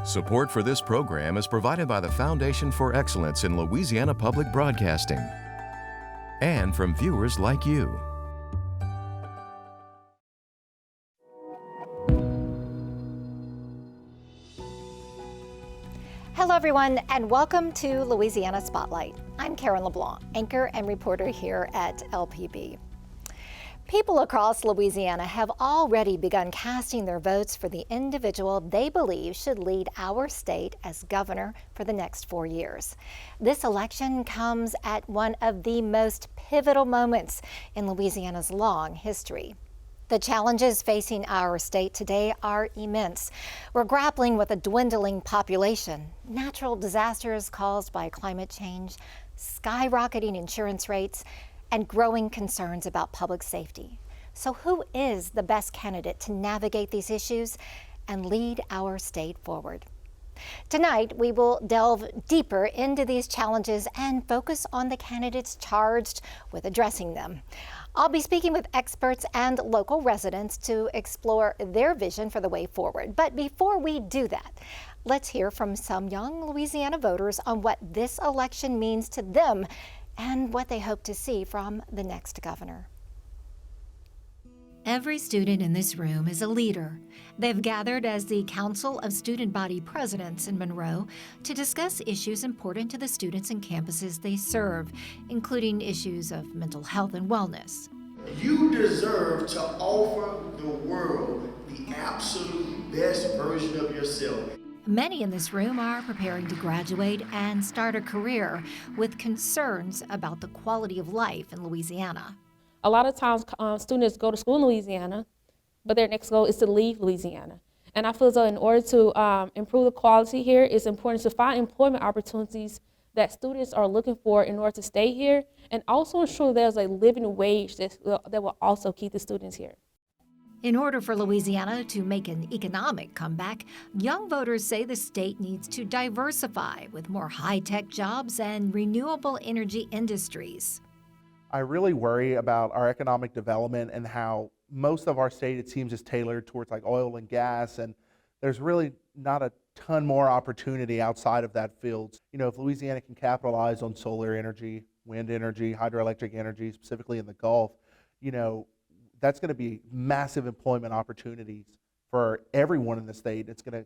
Support for this program is provided by the Foundation for Excellence in Louisiana Public Broadcasting and from viewers like you. Hello, everyone, and welcome to Louisiana Spotlight. I'm Karen LeBlanc, anchor and reporter here at LPB. People across Louisiana have already begun casting their votes for the individual they believe should lead our state as governor for the next 4 years. This election comes at one of the most pivotal moments in Louisiana's long history. The challenges facing our state today are immense. We're grappling with a dwindling population, natural disasters caused by climate change, skyrocketing insurance rates, and growing concerns about public safety. So who is the best candidate to navigate these issues and lead our state forward? Tonight, we will delve deeper into these challenges and focus on the candidates charged with addressing them. I'll be speaking with experts and local residents to explore their vision for the way forward. But before we do that, let's hear from some young Louisiana voters on what this election means to them and what they hope to see from the next governor. Every student in this room is a leader. They've gathered as the Council of Student Body Presidents in Monroe to discuss issues important to the students and campuses they serve, including issues of mental health and wellness. You deserve to offer the world the absolute best version of yourself. Many in this room are preparing to graduate and start a career with concerns about the quality of life in Louisiana. A lot of times students go to school in Louisiana, but their next goal is to leave Louisiana. And I feel as though in order to improve the quality here, it's important to find employment opportunities that students are looking for in order to stay here, and also ensure there's a living wage that will also keep the students here. In order for Louisiana to make an economic comeback, young voters say the state needs to diversify with more high-tech jobs and renewable energy industries. I really worry about our economic development and how most of our state, it seems, is tailored towards like oil and gas, and there's really not a ton more opportunity outside of that field. You know, if Louisiana can capitalize on solar energy, wind energy, hydroelectric energy, specifically in the Gulf, you know, that's going to be massive employment opportunities for everyone in the state. It's going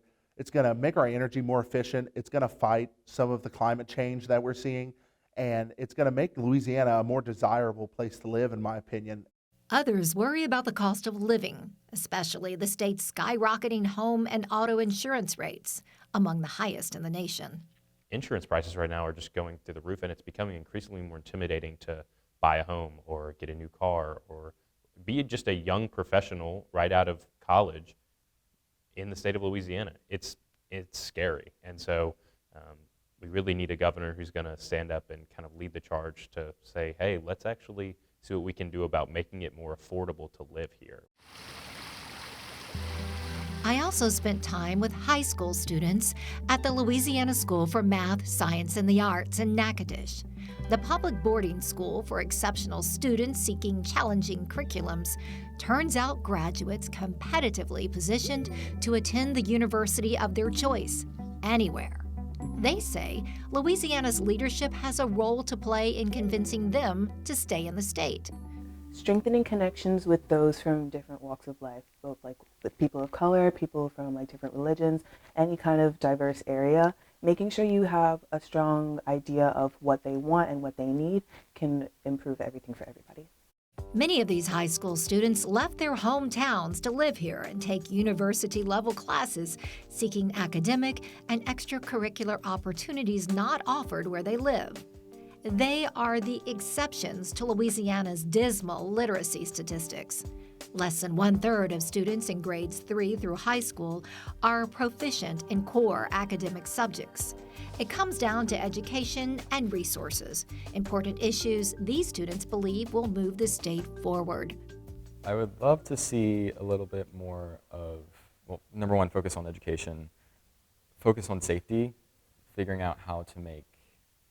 to make our energy more efficient. It's going to fight some of the climate change that we're seeing, and it's going to make Louisiana a more desirable place to live, in my opinion. Others worry about the cost of living, especially the state's skyrocketing home and auto insurance rates, among the highest in the nation. Insurance prices right now are just going through the roof, and it's becoming increasingly more intimidating to buy a home or get a new car or be just a young professional right out of college in the state of Louisiana. It's scary. And so we really need a governor who's going to stand up and kind of lead the charge to say, hey, let's actually see what we can do about making it more affordable to live here. I also spent time with high school students at the Louisiana School for Math, Science, and the Arts in Natchitoches, the public boarding school for exceptional students seeking challenging curriculums. Turns out graduates competitively positioned to attend the university of their choice, anywhere. They say Louisiana's leadership has a role to play in convincing them to stay in the state. Strengthening connections with those from different walks of life, both like with people of color, people from like different religions, any kind of diverse area. Making sure you have a strong idea of what they want and what they need can improve everything for everybody. Many of these high school students left their hometowns to live here and take university-level classes, seeking academic and extracurricular opportunities not offered where they live. They are the exceptions to Louisiana's dismal literacy statistics. Less than 1/3 of students in grades 3 through high school are proficient in core academic subjects. It comes down to education and resources, important issues these students believe will move the state forward. I would love to see a little bit more of, well, number one, focus on education, focus on safety, figuring out how to make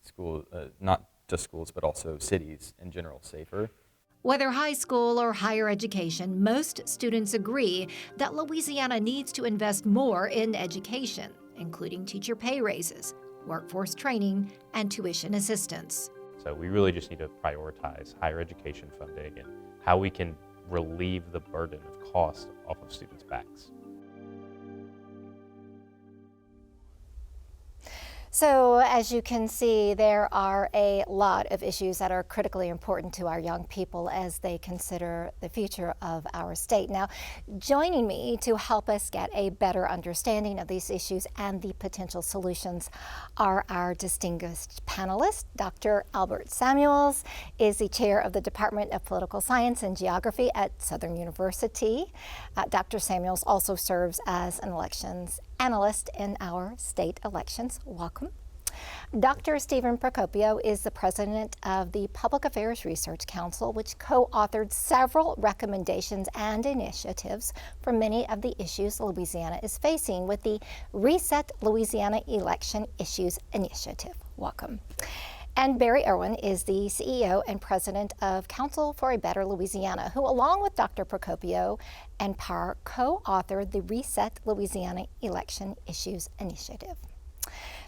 schools, not just schools, but also cities in general, safer. Whether high school or higher education, most students agree that Louisiana needs to invest more in education, including teacher pay raises, workforce training, and tuition assistance. So we really just need to prioritize higher education funding and how we can relieve the burden of cost off of students' backs. So as you can see, there are a lot of issues that are critically important to our young people as they consider the future of our state. Now, joining me to help us get a better understanding of these issues and the potential solutions are our distinguished panelists. Dr. Albert Samuels is the chair of the Department of Political Science and Geography at Southern University. Dr. Samuels also serves as an elections analyst in our state elections. Welcome. Dr. Stephen Procopio is the president of the Public Affairs Research Council, which co-authored several recommendations and initiatives for many of the issues Louisiana is facing with the Reset Louisiana Election Issues Initiative. Welcome. And Barry Irwin is the CEO and president of Council for a Better Louisiana, who, along with Dr. Procopio and Parr, co-authored the Reset Louisiana Election Issues Initiative.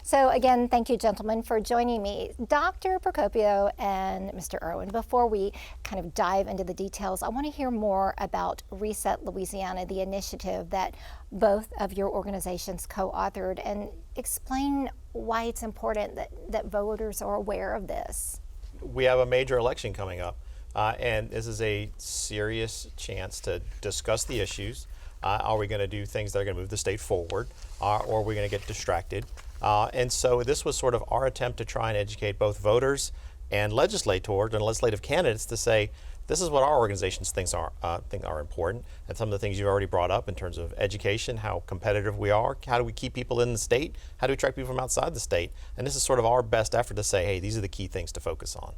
So again, thank you, gentlemen, for joining me. Dr. Procopio and Mr. Irwin, before we kind of dive into the details, I want to hear more about Reset Louisiana, the initiative that both of your organizations co-authored, and explain why it's important that voters are aware of this. We have a major election coming up, and this is a serious chance to discuss the issues. Are we going to do things that are going to move the state forward, or are we going to get distracted? And so this was sort of our attempt to try and educate both voters and legislators and legislative candidates to say, this is what our organizations think are important, and some of the things you already brought up in terms of education, how competitive we are, how do we keep people in the state, how do we attract people from outside the state, and this is sort of our best effort to say, hey, these are the key things to focus on.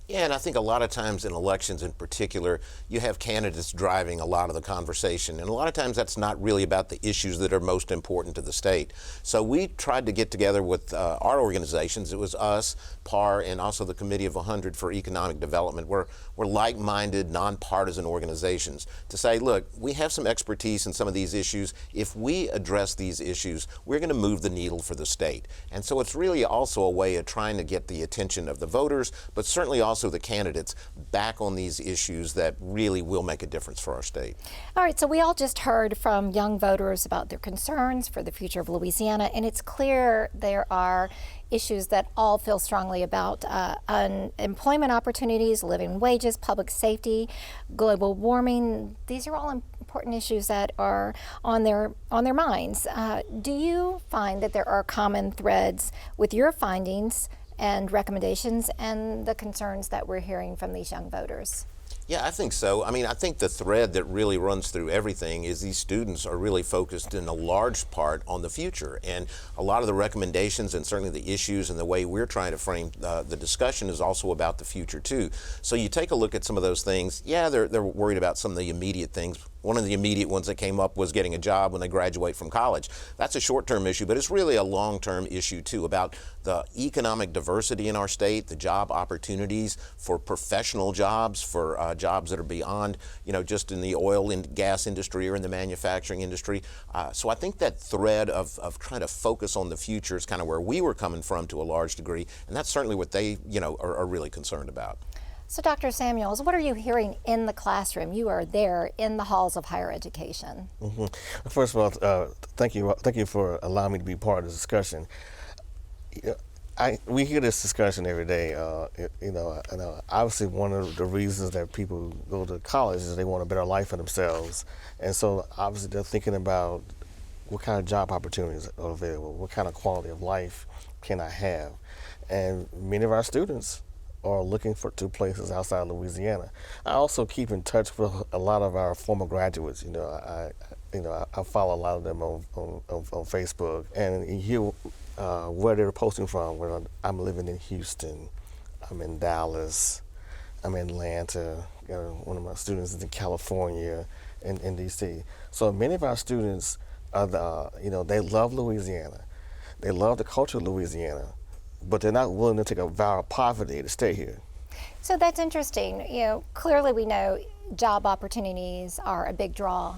Yeah, and I think a lot of times in elections in particular, you have candidates driving a lot of the conversation. And a lot of times that's not really about the issues that are most important to the state. So we tried to get together with our organizations. It was us, Parr, and also the Committee of 100 for Economic Development. We're like-minded, nonpartisan organizations to say, look, we have some expertise in some of these issues. If we address these issues, we're going to move the needle for the state. And so it's really also a way of trying to get the attention of the voters, but certainly also the candidates back on these issues that really will make a difference for our state. All right, so we all just heard from young voters about their concerns for the future of Louisiana, and it's clear there are issues that all feel strongly about: employment opportunities, living wages, public safety, global warming. These are all important issues that are on their minds. Do you find that there are common threads with your findings and recommendations and the concerns that we're hearing from these young voters? Yeah, I think so. I mean, I think the thread that really runs through everything is these students are really focused in a large part on the future. And a lot of the recommendations and certainly the issues and the way we're trying to frame the discussion is also about the future too. So you take a look at some of those things. Yeah, they're worried about some of the immediate things. One of the immediate ones that came up was getting a job when they graduate from college. That's a short-term issue, but it's really a long-term issue too about the economic diversity in our state, the job opportunities for professional jobs, for jobs that are beyond, just in the oil and gas industry or in the manufacturing industry. So I think that thread of trying to focus on the future is kind of where we were coming from to a large degree, and that's certainly what they, are really concerned about. So Dr. Samuels, what are you hearing in the classroom? You are there in the halls of higher education. Mm-hmm. First of all, thank you for allowing me to be part of the discussion. We hear this discussion every day. Obviously one of the reasons that people go to college is they want a better life for themselves, and so obviously they're thinking about what kind of job opportunities are available, what kind of quality of life can I have, and many of our students are looking to places outside Louisiana. I also keep in touch with a lot of our former graduates. I follow a lot of them on Facebook, and you hear where they're posting from. Where I'm living in Houston, I'm in Dallas, I'm in Atlanta. One of my students is in California and in DC. So many of our students are they love Louisiana, they love the culture of Louisiana, but they're not willing to take a vow of poverty to stay here. So that's interesting. Clearly we know job opportunities are a big draw,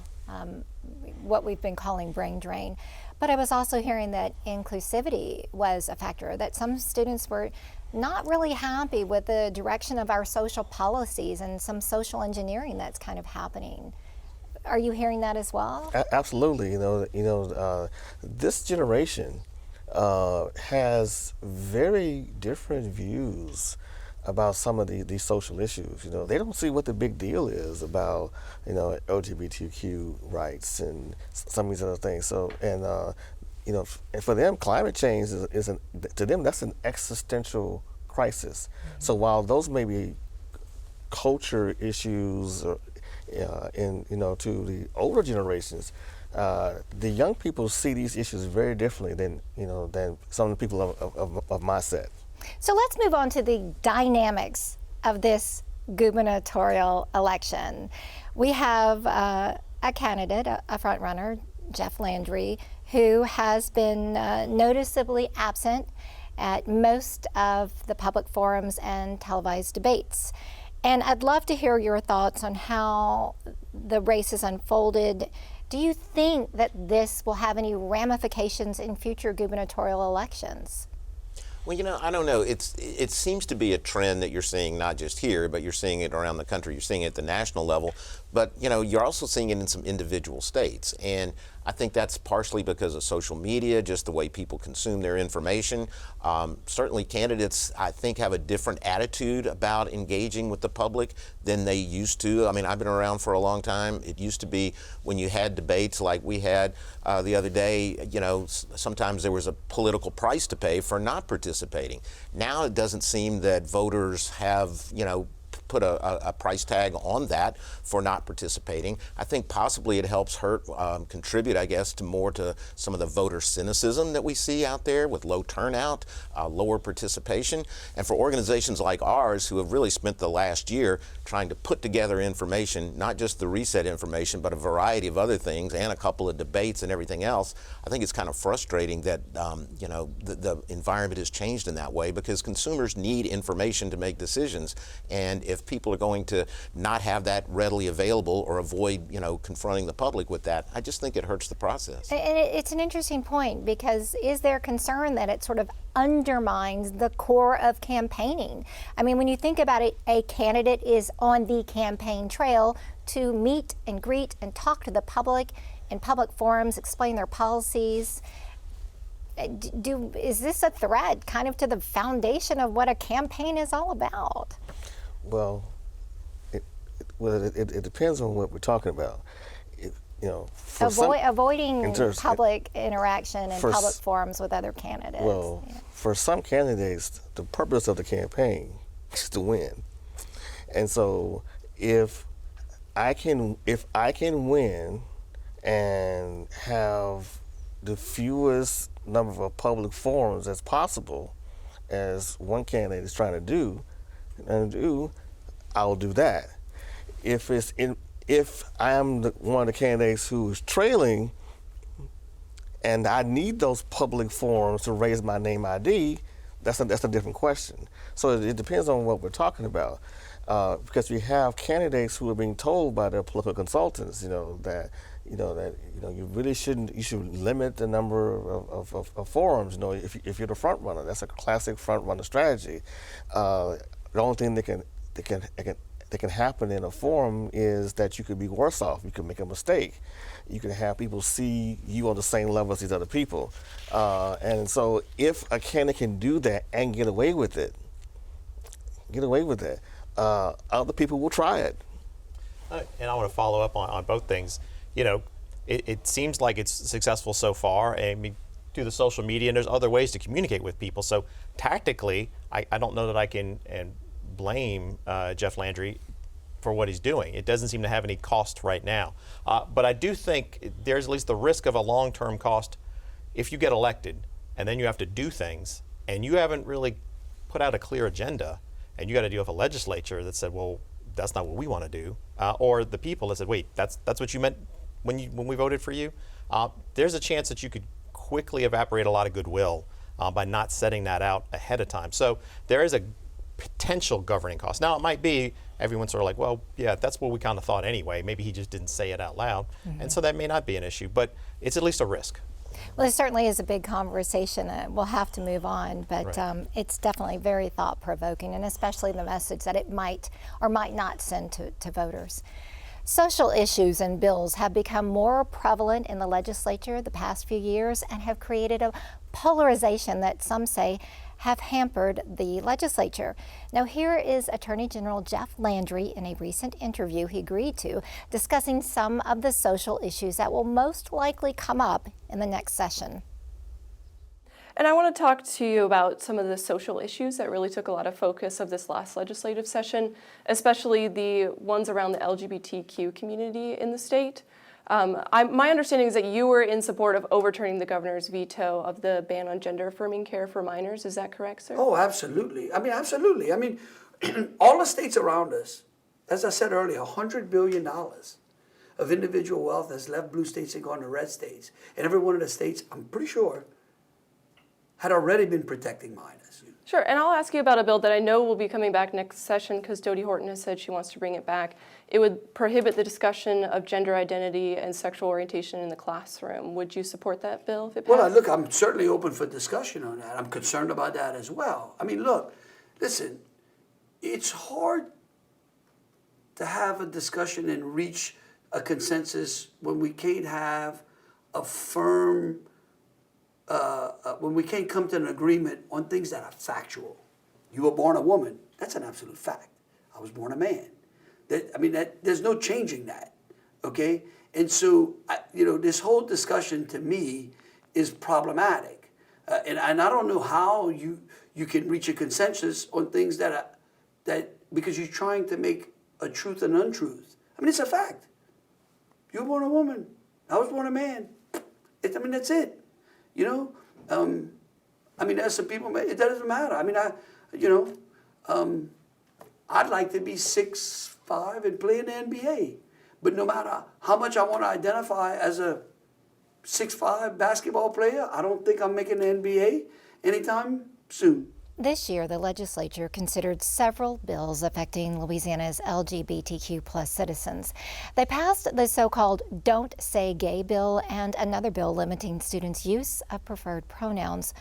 what we've been calling brain drain. But I was also hearing that inclusivity was a factor, that some students were not really happy with the direction of our social policies and some social engineering that's kind of happening. Are you hearing that as well? Absolutely. This generation has very different views about some of these social issues. They don't see what the big deal is about, LGBTQ rights and some of these other things. So, and for them, climate change to them, that's an existential crisis. So while those may be culture issues, to the older generations, the young people see these issues very differently than some of the people of my set. So let's move on to the dynamics of this gubernatorial election. We have a candidate, a front runner, Jeff Landry, who has been noticeably absent at most of the public forums and televised debates. And I'd love to hear your thoughts on how the race has unfolded. Do you think that this will have any ramifications in future gubernatorial elections? Well, I don't know. It seems to be a trend that you're seeing not just here, but you're seeing it around the country. You're seeing it at the national level. But, you're also seeing it in some individual states. And I think that's partially because of social media, just the way people consume their information. Certainly candidates, I think, have a different attitude about engaging with the public than they used to. I mean, I've been around for a long time. It used to be when you had debates like we had the other day, sometimes there was a political price to pay for not participating. Now it doesn't seem that voters have, put a price tag on that for not participating. I think possibly it helps contribute, I guess, to some of the voter cynicism that we see out there with low turnout, lower participation. And for organizations like ours who have really spent the last year trying to put together information, not just the reset information, but a variety of other things and a couple of debates and everything else, I think it's kind of frustrating that, the environment has changed in that way because consumers need information to make decisions. And if people are going to not have that readily available or avoid, confronting the public with that, I just think it hurts the process. And it's an interesting point because is there concern that it sort of undermines the core of campaigning? I mean, when you think about it, a candidate is on the campaign trail to meet and greet and talk to the public in public forums, explain their policies. Is this a threat kind of to the foundation of what a campaign is all about? Well, it depends on what we're talking about. Avoiding public interaction and public forums with other candidates. Well, for some candidates, the purpose of the campaign is to win. And so if I can win and have the fewest number of public forums as possible, as one candidate is trying to do, I'll do that. If I am one of the candidates who is trailing and I need those public forums to raise my name ID, that's a different question. So it depends on what we're talking about. Because we have candidates who are being told by their political consultants, that you really shouldn't. You should limit the number of forums. If you're the front runner, that's a classic front runner strategy. The only thing that can happen in a forum is that you could be worse off. You can make a mistake. You can have people see you on the same level as these other people. And so if a candidate can do that and get away with it, other people will try it. And I want to follow up on both things. It seems like it's successful so far. I mean, through the social media, and there's other ways to communicate with people. So tactically, I don't know that I can blame Jeff Landry for what he's doing. It doesn't seem to have any cost right now. But I do think there's at least the risk of a long-term cost if you get elected and then you have to do things and you haven't really put out a clear agenda and you got to deal with a legislature that said, well, that's not what we want to do, or the people that said, wait, that's what you meant when we voted for you. There's a chance that you could quickly evaporate a lot of goodwill by not setting that out ahead of time. So there is a potential governing cost. Now it might be everyone's sort of like, well, yeah, that's what we kind of thought anyway. Maybe he just didn't say it out loud. Mm-hmm. And so that may not be an issue, but it's at least a risk. Well, it certainly is a big conversation. We'll have to move on, but Right. it's definitely very thought-provoking, and especially the message that it might or might not send to voters. Social issues and bills have become more prevalent in the legislature the past few years and have created a polarization that some say have hampered the legislature. Now, here is Attorney General Jeff Landry in a recent interview he agreed to, discussing some of the social issues that will most likely come up in the next session. And I want to talk to you about some of the social issues that really took a lot of focus of this last legislative session, especially the ones around the LGBTQ community in the state. My understanding is that you were in support of overturning the governor's veto of the ban on gender-affirming care for minors. Is that correct, sir? Oh, absolutely. Absolutely. All the states around us, as I said earlier, $100 billion of individual wealth has left blue states and gone to red states. And every one of the states, I'm pretty sure, had already been protecting minors. Sure, and I'll ask you about a bill that I know will be coming back next session because Dodie Horton has said she wants to bring it back. It would prohibit the discussion of gender identity and sexual orientation in the classroom. Would you support that bill if it passed? Well, look, I'm certainly open for discussion on that. I'm concerned about that as well. Listen, it's hard to have a discussion and reach a consensus when we can't have a firm when we can't come to an agreement on things that are factual. You were born a woman. That's an absolute fact. I was born a man. There's no changing that, okay? And so, this whole discussion to me is problematic. And I don't know how you can reach a consensus on things that because you're trying to make a truth an untruth. It's a fact. You were born a woman. I was born a man. That's it. There's some people, it doesn't matter. I'd like to be 6'5" and play in the NBA. But no matter how much I want to identify as a 6'5" basketball player, I don't think I'm making the NBA anytime soon. This year, the legislature considered several bills affecting Louisiana's LGBTQ+ citizens. They passed the so-called Don't Say Gay bill and another bill limiting students' use of preferred pronouns,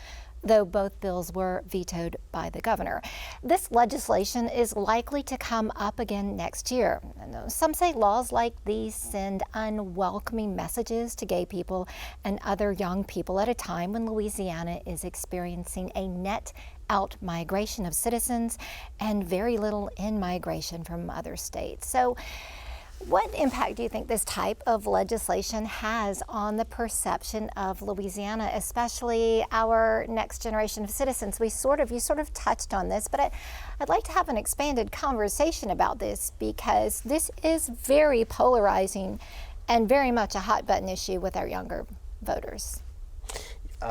though both bills were vetoed by the governor. This legislation is likely to come up again next year. Some say laws like these send unwelcoming messages to gay people and other young people at a time when Louisiana is experiencing a net out migration of citizens and very little in-migration from other states. So what impact do you think this type of legislation has on the perception of Louisiana, especially our next generation of citizens? You sort of touched on this, but I'd like to have an expanded conversation about this because this is very polarizing and very much a hot button issue with our younger voters.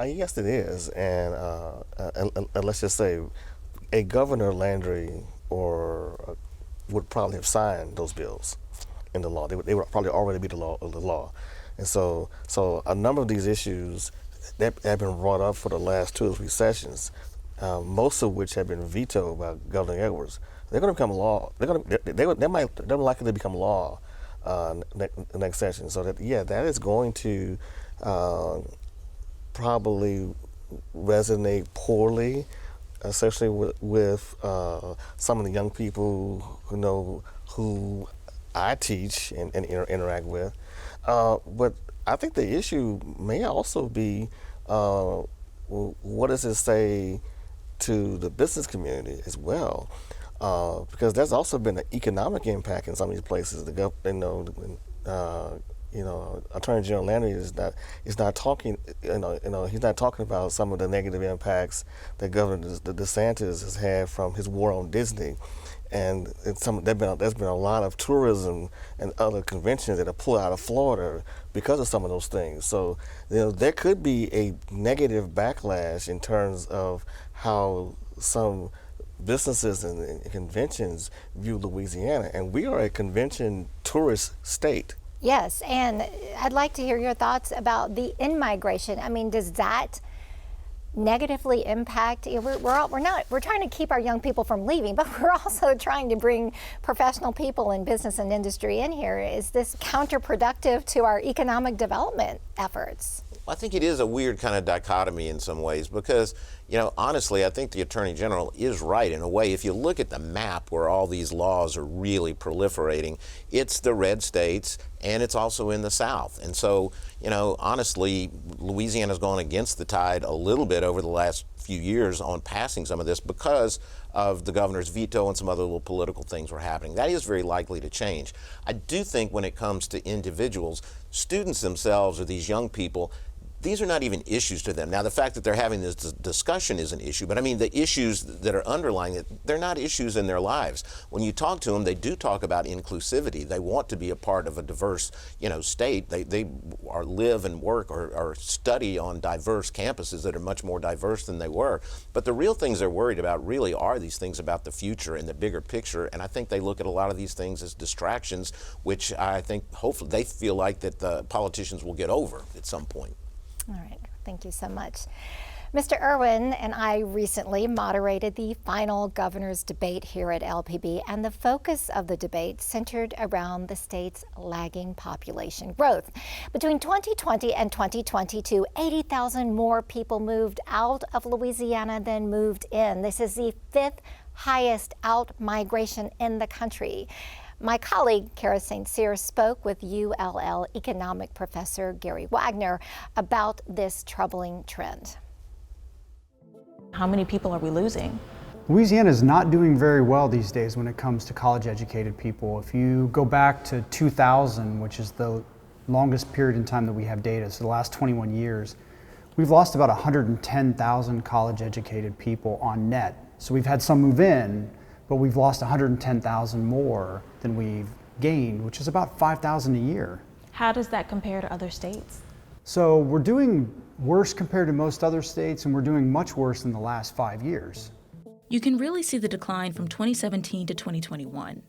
Yes, it is, and let's just say a Governor Landry would probably have signed those bills in the law. They would probably already be the law, and so a number of these issues that have been brought up for the last 2 or 3 sessions, most of which have been vetoed by Governor Edwards. They're going to become law. They're likely to become law next session. So that is going to probably resonate poorly, especially with some of the young people who I teach and interact with. But I think the issue may also be what does it say to the business community as well? Because there's also been an economic impact in some of these places. Attorney General Landry is not talking. He's not talking about some of the negative impacts that Governor DeSantis has had from his war on Disney, and there's been a lot of tourism and other conventions that have pulled out of Florida because of some of those things. So there could be a negative backlash in terms of how some businesses and conventions view Louisiana, and we are a convention tourist state. Yes, and I'd like to hear your thoughts about the in-migration. Does that negatively impact? We're trying to keep our young people from leaving, but we're also trying to bring professional people in business and industry in here. Is this counterproductive to our economic development efforts? Well, I think it is a weird kind of dichotomy in some ways because, honestly, I think the Attorney General is right in a way. If you look at the map where all these laws are really proliferating, it's the red states and it's also in the South. And so, honestly, Louisiana's gone against the tide a little bit over the last few years on passing some of this because of the governor's veto and some other little political things were happening. That is very likely to change. I do think when it comes to individuals, students themselves or these young people, these are not even issues to them. Now, the fact that they're having this discussion is an issue, but I mean, the issues that are underlying it, they're not issues in their lives. When you talk to them, they do talk about inclusivity. They want to be a part of a diverse, state. They live and work or study on diverse campuses that are much more diverse than they were. But the real things they're worried about really are these things about the future and the bigger picture. And I think they look at a lot of these things as distractions, which I think hopefully they feel like that the politicians will get over at some point. All right, thank you so much. Mr. Irwin and I recently moderated the final governor's debate here at LPB, and the focus of the debate centered around the state's lagging population growth. Between 2020 and 2022, 80,000 more people moved out of Louisiana than moved in. This is the 5th highest out-migration in the country. My colleague, Kara St. Cyr, spoke with ULL economic professor Gary Wagner about this troubling trend. How many people are we losing? Louisiana is not doing very well these days when it comes to college-educated people. If you go back to 2000, which is the longest period in time that we have data, so the last 21 years, we've lost about 110,000 college-educated people on net. So we've had some move in, but we've lost 110,000 more than we've gained, which is about 5,000 a year. How does that compare to other states? So we're doing worse compared to most other states, and we're doing much worse in the last 5 years. You can really see the decline from 2017 to 2021.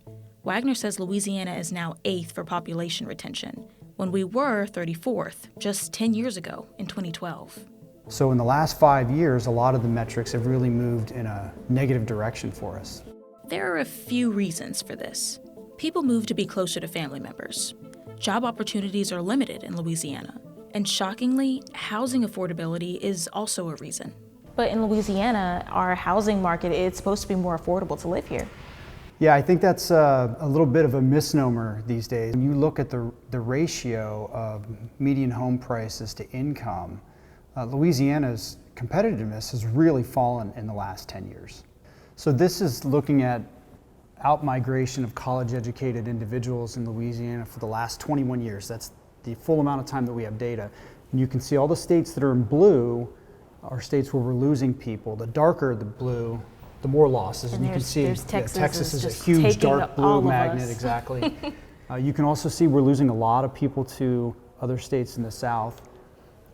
Wagner says Louisiana is now 8th for population retention, when we were 34th just 10 years ago in 2012. So in the last 5 years, a lot of the metrics have really moved in a negative direction for us. There are a few reasons for this. People move to be closer to family members. Job opportunities are limited in Louisiana. And shockingly, housing affordability is also a reason. But in Louisiana, our housing market, it's supposed to be more affordable to live here. Yeah, I think that's a little bit of a misnomer these days. When you look at the ratio of median home prices to income, Louisiana's competitiveness has really fallen in the last 10 years. So this is looking at out-migration of college-educated individuals in Louisiana for the last 21 years. That's the full amount of time that we have data. And you can see all the states that are in blue are states where we're losing people. The darker the blue, the more losses. And you can see Texas is a huge dark blue magnet, exactly. You can also see we're losing a lot of people to other states in the South.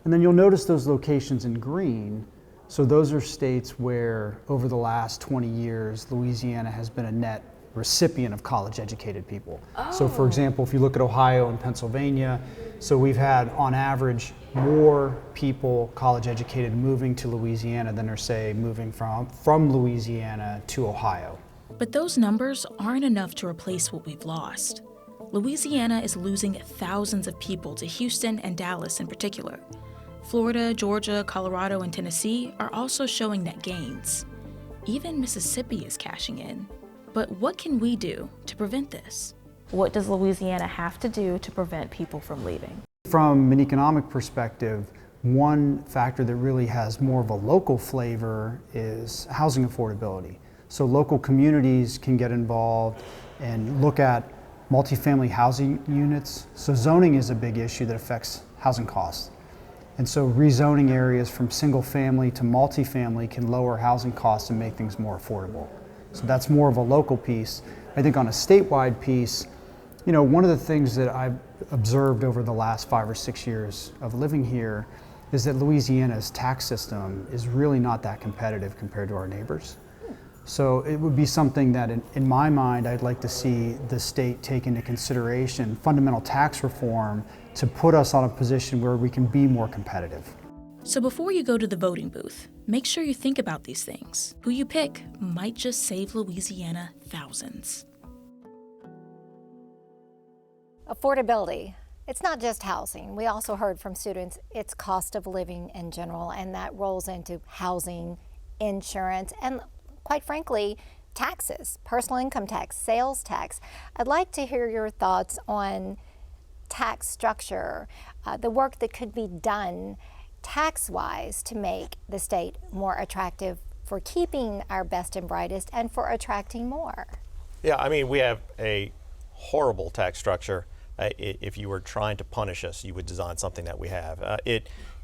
And then you'll notice those locations in green. So those are states where over the last 20 years, Louisiana has been a net recipient of college-educated people. Oh. So for example, if you look at Ohio and Pennsylvania, so we've had on average more people college-educated moving to Louisiana than are, say, moving from Louisiana to Ohio. But those numbers aren't enough to replace what we've lost. Louisiana is losing thousands of people to Houston and Dallas in particular. Florida, Georgia, Colorado, and Tennessee are also showing net gains. Even Mississippi is cashing in. But what can we do to prevent this? What does Louisiana have to do to prevent people from leaving? From an economic perspective, one factor that really has more of a local flavor is housing affordability. So local communities can get involved and look at multifamily housing units. So zoning is a big issue that affects housing costs. And so rezoning areas from single family to multifamily can lower housing costs and make things more affordable. So that's more of a local piece. I think on a statewide piece, one of the things that I've observed over the last 5 or 6 years of living here is that Louisiana's tax system is really not that competitive compared to our neighbors. So it would be something that in my mind, I'd like to see the state take into consideration fundamental tax reform to put us on a position where we can be more competitive. So before you go to the voting booth, make sure you think about these things. Who you pick might just save Louisiana thousands. Affordability. It's not just housing. We also heard from students it's cost of living in general, and that rolls into housing, insurance, and quite frankly, taxes, personal income tax, sales tax. I'd like to hear your thoughts on tax structure, the work that could be done tax-wise to make the state more attractive for keeping our best and brightest and for attracting more. Yeah, I mean, we have a horrible tax structure. If you were trying to punish us, you would design something that we have.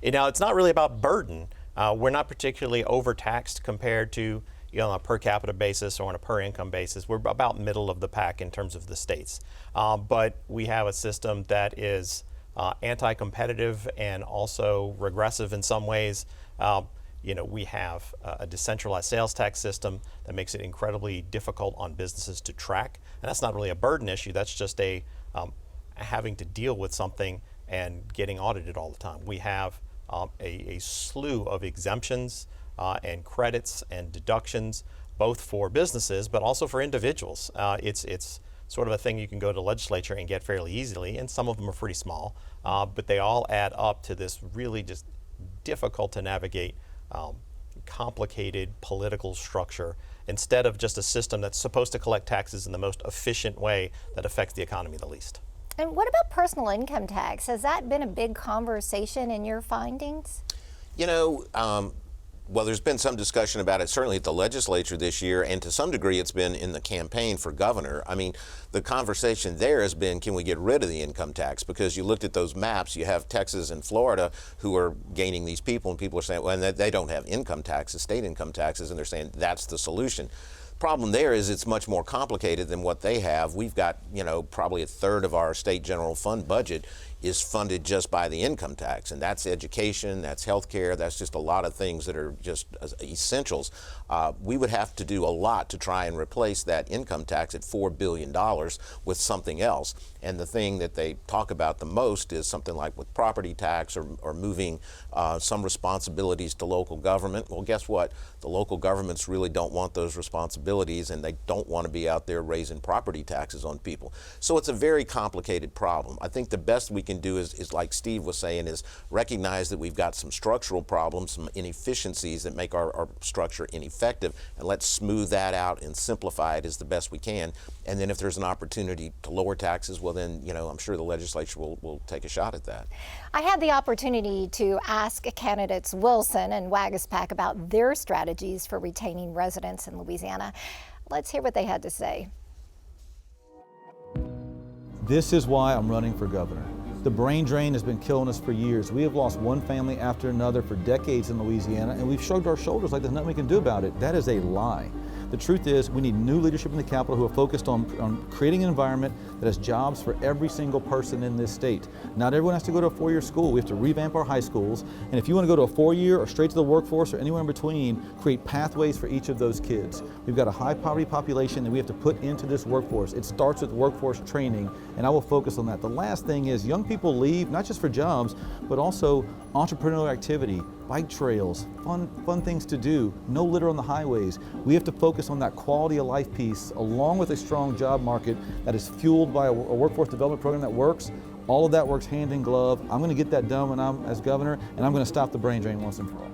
Now, it's not really about burden. We're not particularly overtaxed compared to, on a per capita basis or on a per income basis. We're about middle of the pack in terms of the states. But we have a system that is anti-competitive and also regressive in some ways. We have a decentralized sales tax system that makes it incredibly difficult on businesses to track. And that's not really a burden issue. That's just having to deal with something and getting audited all the time. We have a slew of exemptions and credits and deductions, both for businesses but also for individuals. It's sort of a thing you can go to the legislature and get fairly easily, and some of them are pretty small, but they all add up to this really just difficult to navigate, complicated political structure instead of just a system that's supposed to collect taxes in the most efficient way that affects the economy the least. And what about personal income tax? Has that been a big conversation in your findings? Well, there's been some discussion about it, certainly at the legislature this year, and to some degree it's been in the campaign for governor. I mean, the conversation there has been, can we get rid of the income tax? Because you looked at those maps, you have Texas and Florida who are gaining these people, and people are saying, well, they don't have income taxes, state income taxes, and they're saying that's the solution. Problem there is it's much more complicated than what they have. We've got, probably a third of our state general fund budget is funded just by the income tax, and that's education, that's healthcare, that's just a lot of things that are just essentials. We would have to do a lot to try and replace that income tax at $4 billion with something else. And the thing that they talk about the most is something like with property tax or moving some responsibilities to local government. Well, guess what? The local governments really don't want those responsibilities, and they don't want to be out there raising property taxes on people. So it's a very complicated problem. I think the best we can do is like Steve was saying, is recognize that we've got some structural problems, some inefficiencies that make our structure ineffective, and let's smooth that out and simplify it as the best we can. And then if there's an opportunity to lower taxes, well then, I'm sure the legislature will take a shot at that. I had the opportunity to ask candidates Wilson and Wagaspack about their strategies for retaining residents in Louisiana. Let's hear what they had to say. This is why I'm running for governor. The brain drain has been killing us for years. We have lost one family after another for decades in Louisiana, and we've shrugged our shoulders like there's nothing we can do about it. That is a lie. The truth is, we need new leadership in the Capitol who are focused on creating an environment that has jobs for every single person in this state. Not everyone has to go to a four-year school. We have to revamp our high schools. And if you want to go to a four-year or straight to the workforce or anywhere in between, create pathways for each of those kids. We've got a high poverty population that we have to put into this workforce. It starts with workforce training, and I will focus on that. The last thing is young people leave, not just for jobs, but also entrepreneurial activity, bike trails, fun things to do, no litter on the highways. We have to focus on that quality of life piece along with a strong job market that is fueled by a workforce development program that works. All of that works hand in glove. I'm going to get that done when I'm as governor, and I'm going to stop the brain drain once and for all.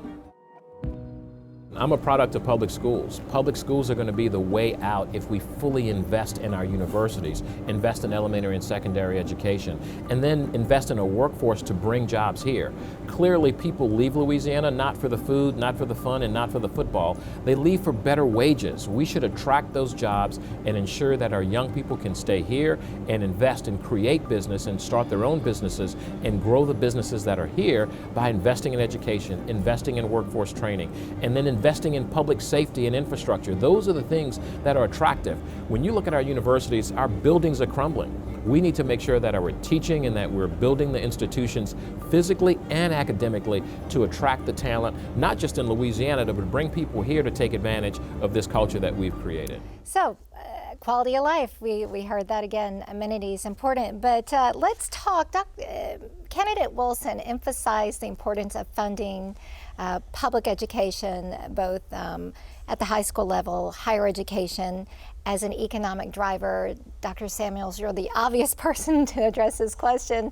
I'm a product of public schools. Public schools are going to be the way out if we fully invest in our universities, invest in elementary and secondary education, and then invest in a workforce to bring jobs here. Clearly, people leave Louisiana not for the food, not for the fun, and not for the football. They leave for better wages. We should attract those jobs and ensure that our young people can stay here and invest and create business and start their own businesses and grow the businesses that are here by investing in education, investing in workforce training, and then investing in public safety and infrastructure. Those are the things that are attractive. When you look at our universities, our buildings are crumbling. We need to make sure that we're teaching and that we're building the institutions physically and academically to attract the talent, not just in Louisiana, but bring people here to take advantage of this culture that we've created. So, quality of life, we heard that again, amenities important, but let's talk. Candidate Wilson emphasized the importance of funding public education, both at the high school level, higher education as an economic driver. Dr. Samuels, you're the obvious person to address this question.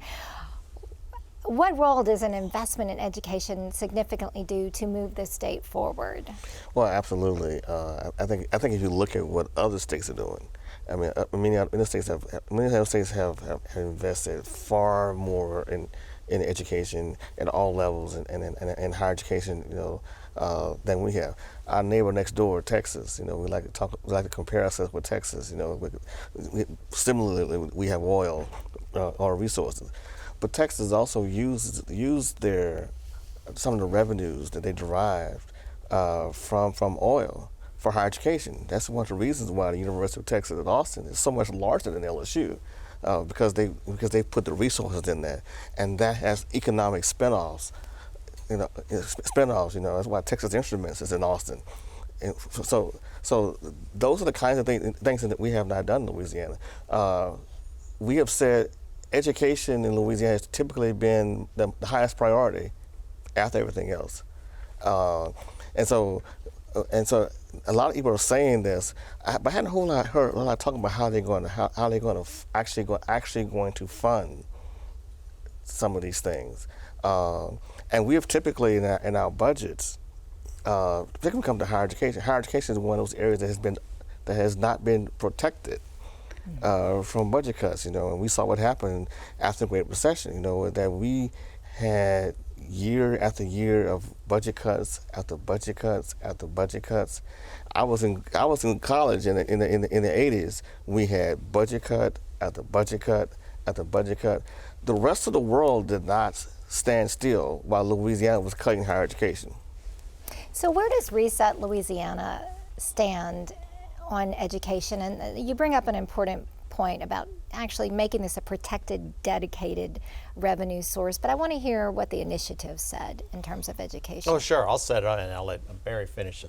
What role does an investment in education significantly do to move the state forward? Well, absolutely. I think if you look at what other states are doing, I mean, many other states have invested far more in education at all levels and higher education, than we have. Our neighbor next door, Texas, we like to compare ourselves with Texas. Similarly, we have oil resources, but Texas also used some of the revenues that they derived from oil for higher education. That's one of the reasons why the University of Texas at Austin is so much larger than LSU. Because they put the resources in there, and that has economic spinoffs. That's why Texas Instruments is in Austin. And so those are the kinds of things that we have not done in Louisiana. We have said education in Louisiana has typically been the highest priority after everything else, and so a lot of people are saying this, but I hadn't heard a lot talking about how they're going to actually going to fund some of these things. And we have typically in our budgets, particularly when it comes to higher education. Higher education is one of those areas that has not been protected from budget cuts. And we saw what happened after the Great Recession. That we had year after year of budget cuts after budget cuts after budget cuts. I was in college in the 80s. We had budget cut after budget cut after budget cut. The rest of the world did not stand still while Louisiana was cutting higher education. So where does Reset Louisiana stand on education? And you bring up an important point about actually making this a protected, dedicated revenue source, but I want to hear what the initiative said in terms of education. Oh, sure. I'll set it up and I'll let Barry finish.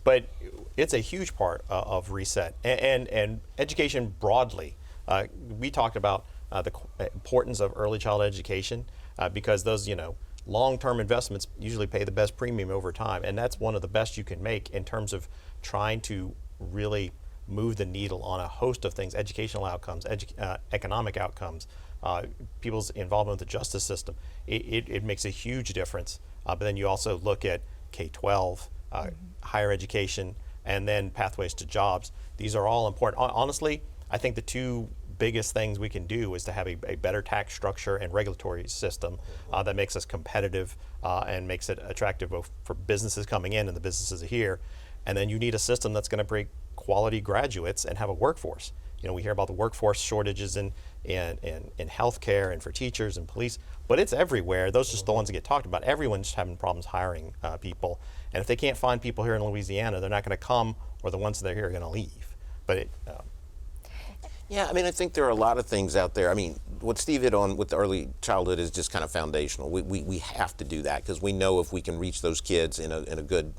But it's a huge part of Reset and education broadly. We talked about the importance of early childhood education because those, long-term investments usually pay the best premium over time, and that's one of the best you can make in terms of trying to really move the needle on a host of things: educational outcomes, economic outcomes, people's involvement with the justice system. It makes a huge difference. But then you also look at K-12, higher education, and then pathways to jobs. These are all important. Honestly, I think the two biggest things we can do is to have a better tax structure and regulatory system that makes us competitive and makes it attractive both for businesses coming in and the businesses here. And then you need a system that's going to bring quality graduates and have a workforce. We hear about the workforce shortages in healthcare and for teachers and police, but it's everywhere. Those are just the ones that get talked about. Everyone's having problems hiring people. And if they can't find people here in Louisiana, they're not going to come, or the ones that are here are going to leave. But Yeah, I think there are a lot of things out there. What Steve hit on with the early childhood is just kind of foundational. We have to do that because we know if we can reach those kids in a good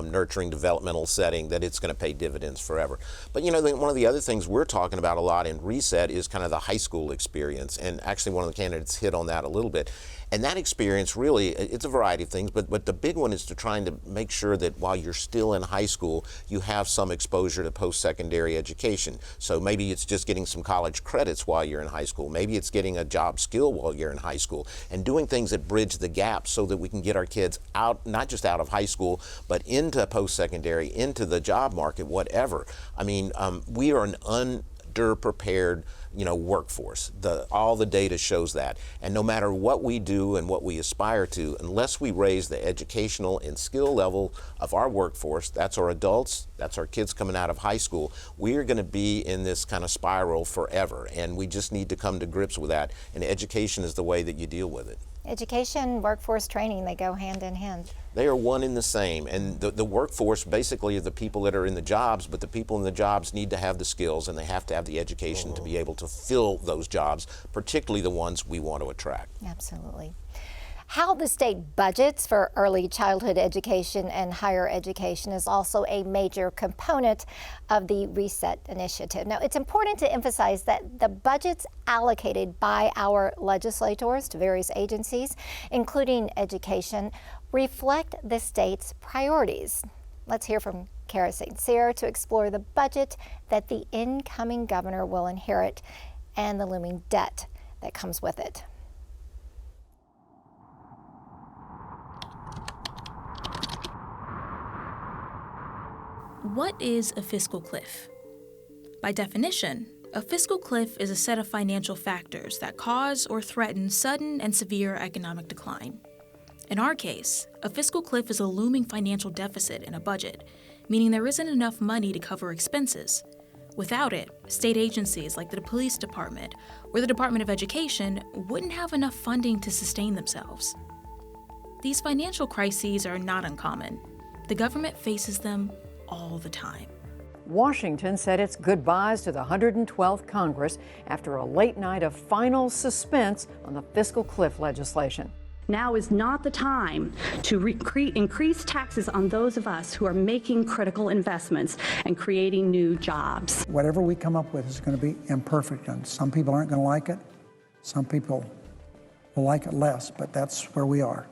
nurturing developmental setting that it's going to pay dividends forever. But one of the other things we're talking about a lot in Reset is kind of the high school experience, and actually one of the candidates hit on that a little bit. And that experience really, it's a variety of things, but the big one is to trying to make sure that while you're still in high school, you have some exposure to post-secondary education. So maybe it's just getting some college credits while you're in high school. Maybe it's getting a job skill while you're in high school, and doing things that bridge the gap so that we can get our kids out, not just out of high school, but into post-secondary, into the job market, whatever. We are an underprepared workforce. All the data shows that. And no matter what we do and what we aspire to, unless we raise the educational and skill level of our workforce, that's our adults, that's our kids coming out of high school, we are going to be in this kind of spiral forever. And we just need to come to grips with that. And education is the way that you deal with it. Education, workforce training, they go hand in hand. They are one and the same. And the workforce basically are the people that are in the jobs, but the people in the jobs need to have the skills and they have to have the education to be able to fill those jobs, particularly the ones we want to attract. Absolutely. How the state budgets for early childhood education and higher education is also a major component of the Reset initiative. Now, it's important to emphasize that the budgets allocated by our legislators to various agencies, including education, reflect the state's priorities. Let's hear from Kara St. Cyr to explore the budget that the incoming governor will inherit and the looming debt that comes with it. What is a fiscal cliff? By definition, a fiscal cliff is a set of financial factors that cause or threaten sudden and severe economic decline. In our case, a fiscal cliff is a looming financial deficit in a budget, meaning there isn't enough money to cover expenses. Without it, state agencies like the police department or the Department of Education wouldn't have enough funding to sustain themselves. These financial crises are not uncommon. The government faces them all the time. Washington said its goodbyes to the 112th Congress after a late night of final suspense on the fiscal cliff legislation. Now is not the time to increase taxes on those of us who are making critical investments and creating new jobs. Whatever we come up with is going to be imperfect, and some people aren't going to like it. Some people will like it less, but that's where we are.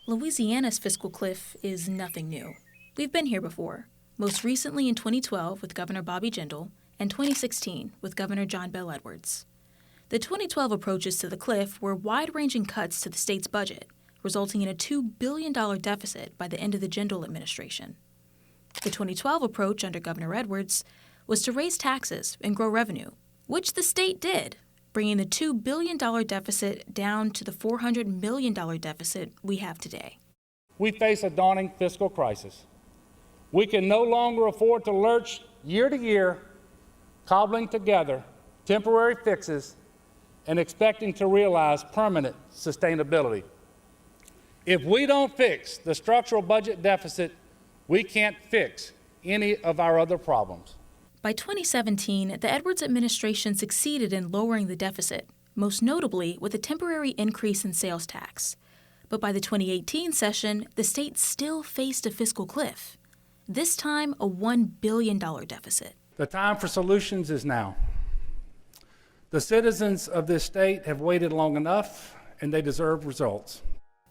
Louisiana's fiscal cliff is nothing new. We've been here before, most recently in 2012 with Governor Bobby Jindal and 2016 with Governor John Bel Edwards. The 2012 approaches to the cliff were wide-ranging cuts to the state's budget, resulting in a $2 billion deficit by the end of the Jindal administration. The 2012 approach under Governor Edwards was to raise taxes and grow revenue, which the state did, bringing the $2 billion deficit down to the $400 million deficit we have today. We face a daunting fiscal crisis. We can no longer afford to lurch year to year, cobbling together temporary fixes and expecting to realize permanent sustainability. If we don't fix the structural budget deficit, we can't fix any of our other problems. By 2017, the Edwards administration succeeded in lowering the deficit, most notably with a temporary increase in sales tax. But by the 2018 session, the state still faced a fiscal cliff, this time a $1 billion deficit. The time for solutions is now. The citizens of this state have waited long enough, and they deserve results.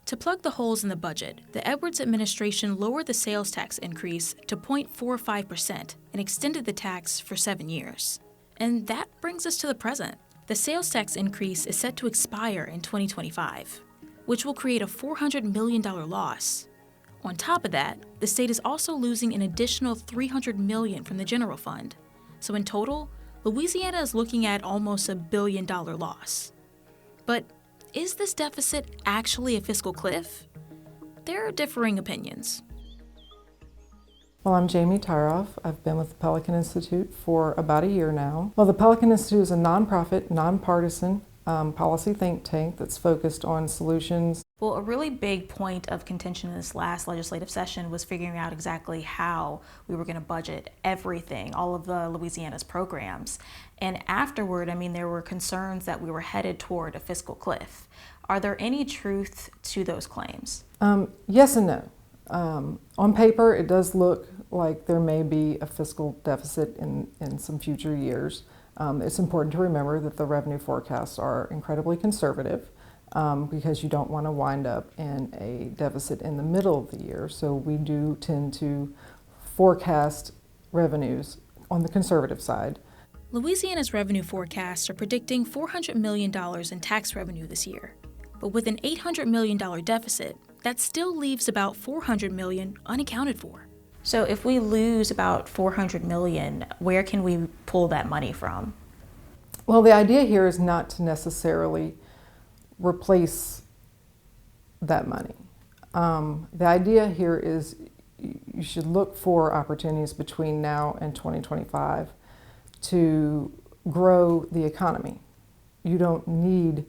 To plug the holes in the budget, the Edwards administration lowered the sales tax increase to 0.45% and extended the tax for 7 years. And that brings us to the present. The sales tax increase is set to expire in 2025, which will create a $400 million loss. On top of that, the state is also losing an additional $300 million from the general fund. So in total, Louisiana is looking at almost $1 billion loss. But is this deficit actually a fiscal cliff? There are differing opinions. Well, I'm Jamie Tyroff. I've been with the Pelican Institute for about a year now. Well, the Pelican Institute is a nonprofit, nonpartisan policy think tank that's focused on solutions. Well, a really big point of contention in this last legislative session was figuring out exactly how we were going to budget everything, all of the Louisiana's programs. And afterward, I mean, there were concerns that we were headed toward a fiscal cliff. Are there any truth to those claims? Yes and no. On paper, it does look like there may be a fiscal deficit in some future years. It's important to remember that the revenue forecasts are incredibly conservative because you don't want to wind up in a deficit in the middle of the year. So we do tend to forecast revenues on the conservative side. Louisiana's revenue forecasts are predicting $400 million in tax revenue this year. But with an $800 million deficit, that still leaves about $400 million unaccounted for. So if we lose about $400 million, where can we pull that money from? Well, the idea here is not to necessarily replace that money. The idea here is you should look for opportunities between now and 2025 to grow the economy. You don't need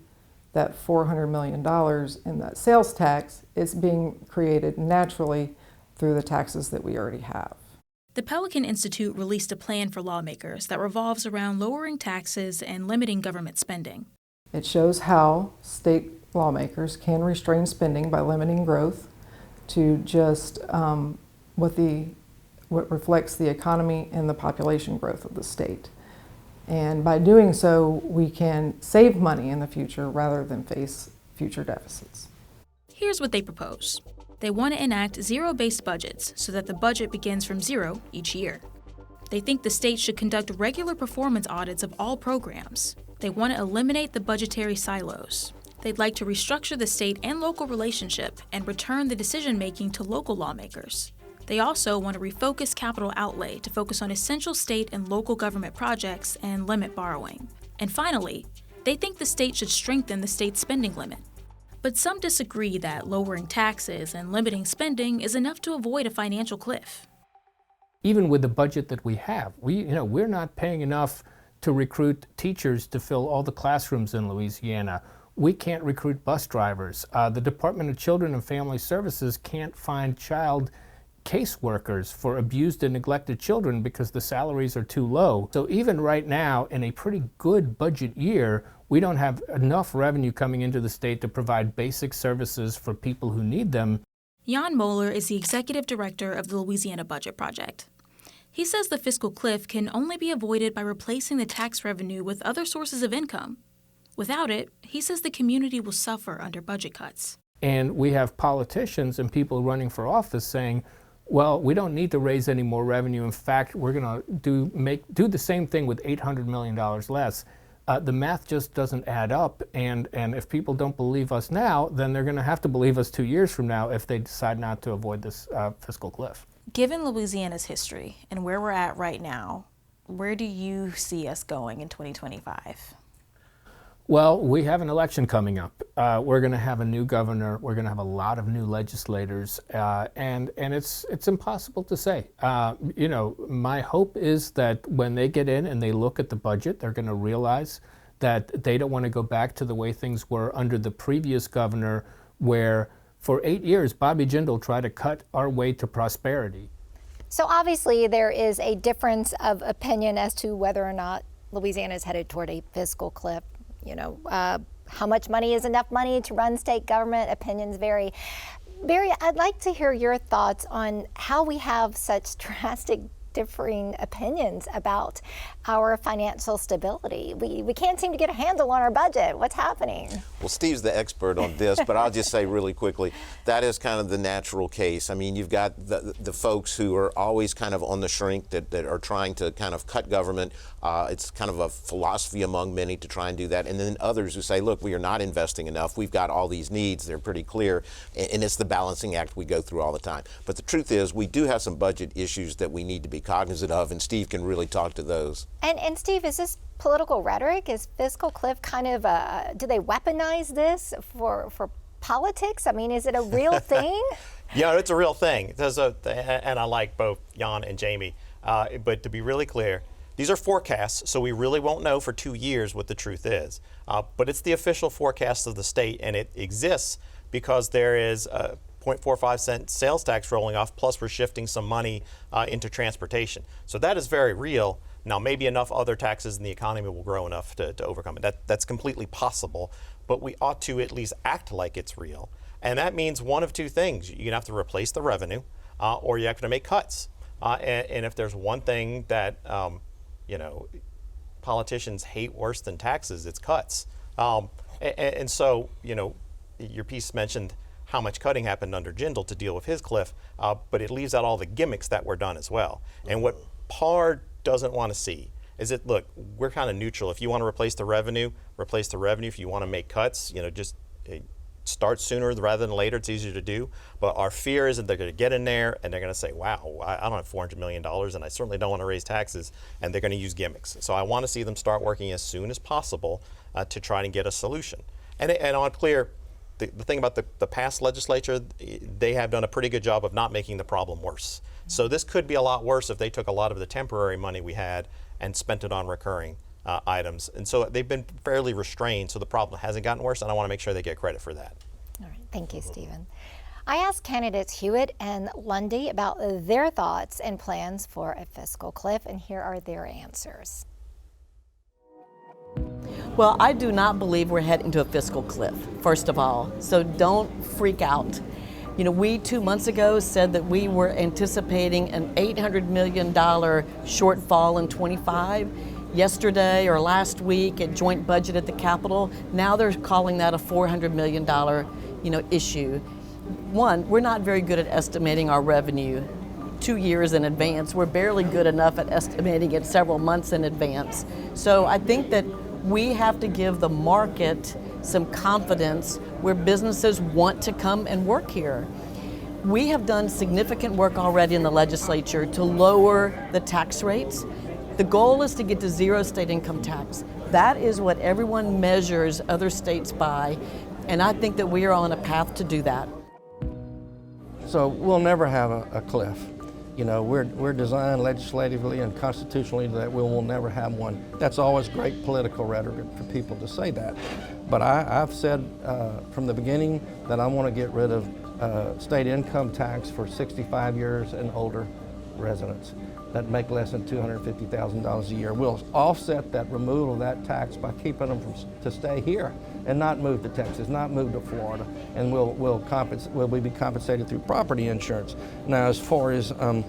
that $400 million in that sales tax. It's being created naturally through the taxes that we already have. The Pelican Institute released a plan for lawmakers that revolves around lowering taxes and limiting government spending. It shows how state lawmakers can restrain spending by limiting growth to just what reflects the economy and the population growth of the state. And by doing so, we can save money in the future rather than face future deficits. Here's what they propose. They want to enact zero-based budgets so that the budget begins from zero each year. They think the state should conduct regular performance audits of all programs. They want to eliminate the budgetary silos. They'd like to restructure the state and local relationship and return the decision-making to local lawmakers. They also want to refocus capital outlay to focus on essential state and local government projects and limit borrowing. And finally, they think the state should strengthen the state's spending limit. But some disagree that lowering taxes and limiting spending is enough to avoid a financial cliff. Even with the budget that we have, we're not paying enough to recruit teachers to fill all the classrooms in Louisiana. We can't recruit bus drivers. The Department of Children and Family Services can't find child caseworkers for abused and neglected children because the salaries are too low. So even right now, in a pretty good budget year, we don't have enough revenue coming into the state to provide basic services for people who need them. Jan Moeller is the executive director of the Louisiana Budget Project. He says the fiscal cliff can only be avoided by replacing the tax revenue with other sources of income. Without it, he says the community will suffer under budget cuts. And we have politicians and people running for office saying, well, we don't need to raise any more revenue. In fact, we're going to do the same thing with $800 million less. The math just doesn't add up, and if people don't believe us now, then they're going to have to believe us 2 years from now if they decide not to avoid this fiscal cliff. Given Louisiana's history and where we're at right now, where do you see us going in 2025? Well, we have an election coming up. We're going to have a new governor. We're going to have a lot of new legislators, and it's impossible to say. My hope is that when they get in and they look at the budget, they're going to realize that they don't want to go back to the way things were under the previous governor, where for 8 years Bobby Jindal tried to cut our way to prosperity. So obviously there is a difference of opinion as to whether or not Louisiana is headed toward a fiscal cliff. How much money is enough money to run state government? Opinions vary. Barry, I'd like to hear your thoughts on how we have such drastic differing opinions about our financial stability. We can't seem to get a handle on our budget. What's happening? Well, Steve's the expert on this, but I'll just say really quickly, that is kind of the natural case. I mean, you've got the folks who are always kind of on the shrink that are trying to kind of cut government. It's kind of a philosophy among many to try and do that. And then others who say, look, we are not investing enough. We've got all these needs. They're pretty clear. And it's the balancing act we go through all the time. But the truth is, we do have some budget issues that we need to be cognizant of, and Steve can really talk to those. And Steve, is this political rhetoric? Is fiscal cliff kind of do they weaponize this for politics? I mean, is it a real thing? Yeah, it's a real thing. And I like both Jan and Jamie. But to be really clear, these are forecasts, so we really won't know for 2 years what the truth is. But it's the official forecast of the state, and it exists because there is a 0.45 cent sales tax rolling off, plus we're shifting some money into transportation. So that is very real. Now, maybe enough other taxes in the economy will grow enough to overcome it. That's completely possible, but we ought to at least act like it's real. And that means one of two things. You're going to have to replace the revenue, or you have to make cuts. And if there's one thing that politicians hate worse than taxes, it's cuts. And so, your piece mentioned how much cutting happened under Jindal to deal with his cliff, but it leaves out all the gimmicks that were done as well. And what PAR doesn't want to see is that, look, we're kind of neutral. If you want to replace the revenue, replace the revenue. If you want to make cuts, just start sooner rather than later. It's easier to do. But our fear is that they're going to get in there and they're going to say, wow, I don't have $400 million and I certainly don't want to raise taxes, and they're going to use gimmicks. So I want to see them start working as soon as possible to try and get a solution. And I'm clear, the thing about the past legislature, they have done a pretty good job of not making the problem worse. So this could be a lot worse if they took a lot of the temporary money we had and spent it on recurring items. And so they've been fairly restrained, so the problem hasn't gotten worse, and I want to make sure they get credit for that. All right, thank you, Stephen. I asked candidates Hewitt and Lundy about their thoughts and plans for a fiscal cliff, and here are their answers. Well, I do not believe we're heading to a fiscal cliff, first of all, so don't freak out. We 2 months ago said that we were anticipating an $800 million shortfall in 25. Yesterday or last week at joint budget at the Capitol, now they're calling that a $400 million issue. One, we're not very good at estimating our revenue 2 years in advance. We're barely good enough at estimating it several months in advance. So I think that we have to give the market some confidence where businesses want to come and work here. We have done significant work already in the legislature to lower the tax rates. The goal is to get to zero state income tax. That is what everyone measures other states by, and I think that we are on a path to do that. So we'll never have a cliff. You know, we're designed legislatively and constitutionally that we will never have one. That's always great political rhetoric for people to say that. But I've said from the beginning that I want to get rid of state income tax for 65 years and older residents that make less than $250,000 a year. We'll offset that removal of that tax by keeping them to stay here and not move to Texas, not move to Florida, and we'll be compensated through property insurance. Now, as far as a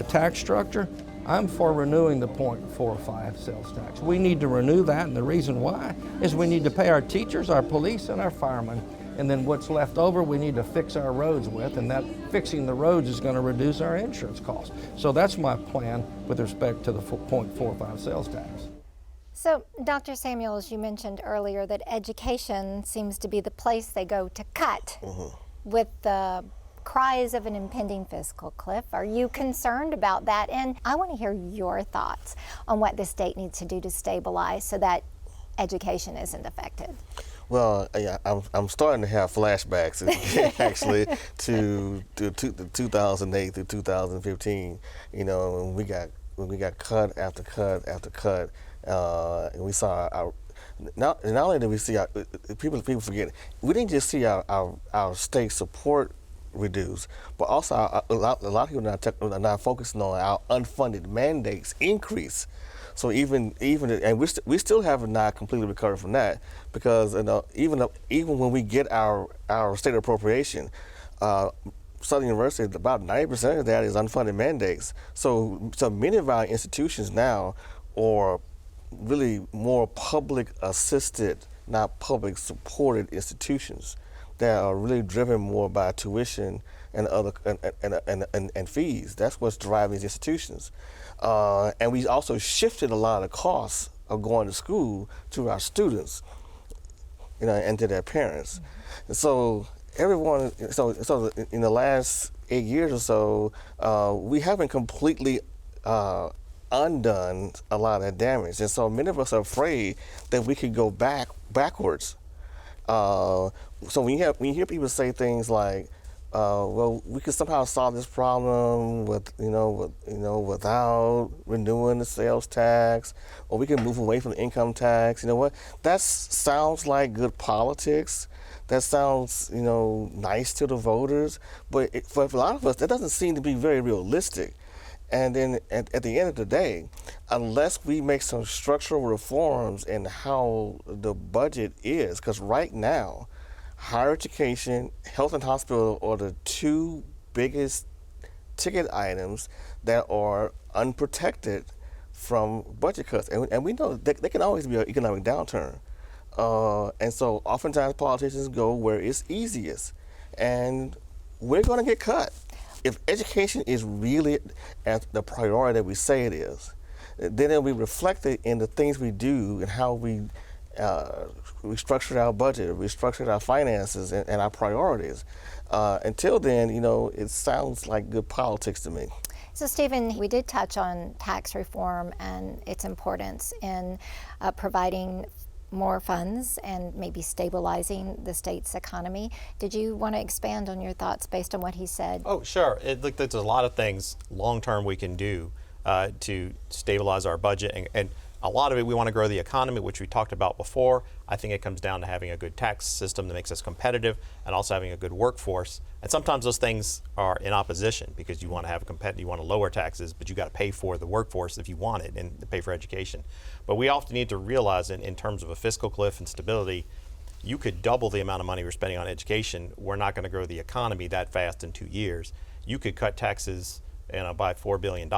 tax structure, I'm for renewing the 0.45 sales tax. We need to renew that, and the reason why is we need to pay our teachers, our police, and our firemen. And then what's left over, we need to fix our roads with, and that fixing the roads is going to reduce our insurance costs. So that's my plan with respect to the 0.45 sales tax. So, Dr. Samuels, you mentioned earlier that education seems to be the place they go to cut with the cries of an impending fiscal cliff. Are you concerned about that? And I want to hear your thoughts on what the state needs to do to stabilize so that education isn't affected. Well, yeah, I'm starting to have flashbacks actually to 2008 through 2015. You know, when we got cut after cut after cut, and we saw our. Not only did we see our people forget, we didn't just see our state support reduce, but also a lot of people are not focusing on our unfunded mandates increase. So even and we still have not completely recovered from that, because even when we get our state appropriation, Southern University, about 90% of that is unfunded mandates. So many of our institutions now are really more public assisted, not public supported institutions that are really driven more by tuition and other and fees. That's what's driving these institutions. And we also shifted a lot of costs of going to school to our students, you know, and to their parents. And so everyone, so in the last 8 years or so, we haven't completely undone a lot of that damage. And so many of us are afraid that we could go backwards. So when you hear people say things like, well, we could somehow solve this problem without renewing the sales tax, or we can move away from the income tax. You know what? That sounds like good politics. That sounds, nice to the voters. But for a lot of us, that doesn't seem to be very realistic. And then at the end of the day, unless we make some structural reforms in how the budget is, because right now, higher education, health and hospital are the two biggest ticket items that are unprotected from budget cuts. And we know that there can always be an economic downturn. And so oftentimes politicians go where it's easiest. And we're going to get cut. If education is really at the priority that we say it is, then it'll be reflected in the things we do and how we restructured our budget, restructured our finances and our priorities. Until then, it sounds like good politics to me. So, Stephen, we did touch on tax reform and its importance in providing more funds and maybe stabilizing the state's economy. Did you want to expand on your thoughts based on what he said? Oh, sure. There's a lot of things long-term we can do to stabilize our budget. And a lot of it, we want to grow the economy, which we talked about before. I think it comes down to having a good tax system that makes us competitive and also having a good workforce. And sometimes those things are in opposition, because you want to have you want to lower taxes, but you got to pay for the workforce if you want it and pay for education. But we often need to realize in terms of a fiscal cliff and stability, you could double the amount of money we're spending on education. We're not going to grow the economy that fast in 2 years. You could cut taxes by $4 billion